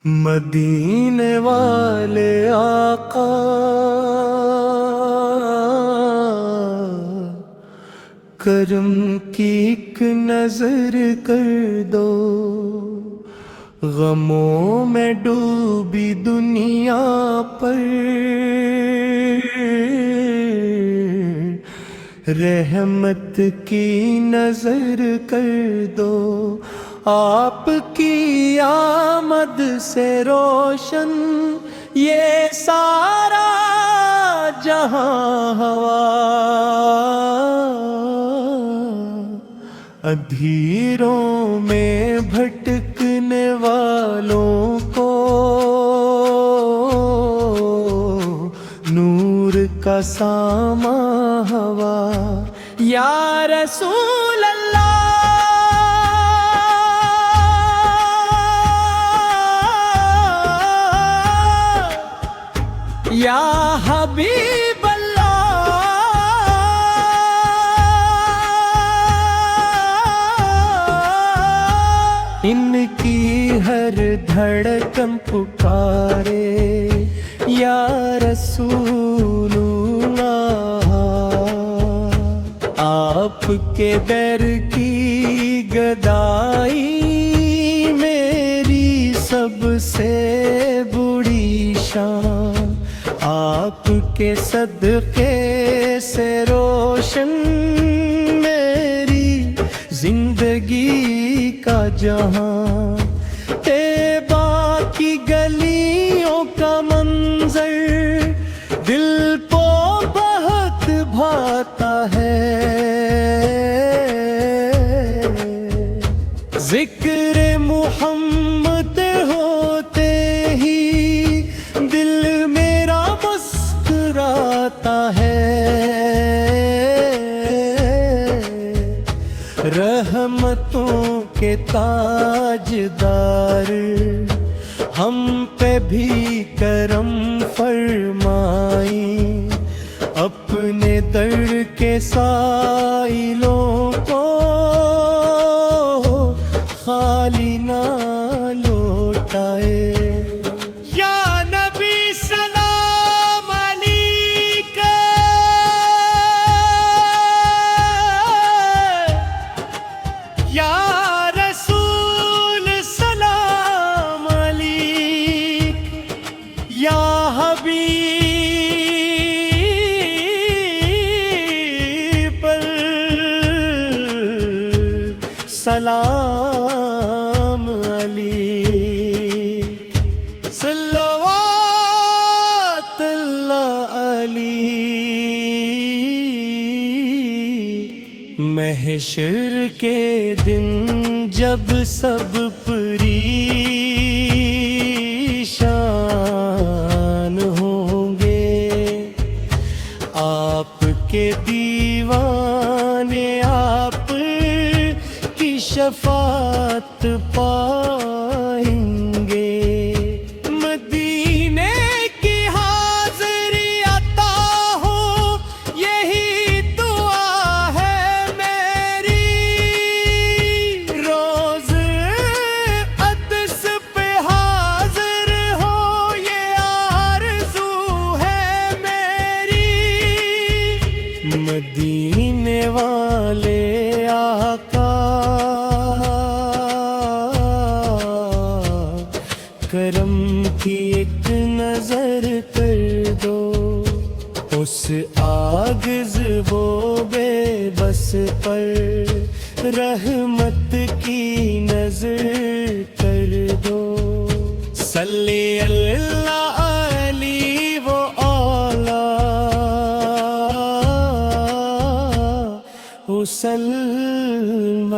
مدینے والے آقا کرم کی ایک نظر کر دو، غموں میں ڈوبی دنیا پر رحمت کی نظر کر دو۔ آپ کی آمد سے روشن یہ سارا جہاں ہوا، اندھیروں میں بھٹکنے والوں کو نور کا ساماں ہوا۔ یا رسول اللہ، یا حبیب اللہ، ان کی ہر دھڑکن پکارے یا رسول اللہ۔ آپ کے در کی گدائی میری سب سے بڑی شان، آپ کے صدقے سے روشن میری زندگی کا جہاں۔ طیبہ کی گلیوں کا منظر دل کو بہت بھاتا ہے، ذکر محمد ہوتے ہی دل میرا مسکراتا ہے۔ رحمتوں کے تاجدار ہم پہ بھی کرم فرمائیں، اپنے در کے سائلوں کو خالی نہ لوٹائے۔ یا نبی سلام علیک، یا رسول سلام علیک، یا حبیب سلام علیک، صلوات اللہ علیہ۔ محشر کے دن جب سب پریشان ہوں گے، آپ کے دیوانے آپ کی شفاعت پائیں گے۔ مدینے کی حاضری عطا ہو یہی دعا ہے میری، روز قدس پہ حاضر ہو یہ آرزو ہے میری۔ مدینے والے آقا کرم کی ایک نظر کر دو، اس عاجز و بے بس پر رحمت کی نظر کر دو۔ صلی اللہ علیہ وآلہ وسلم۔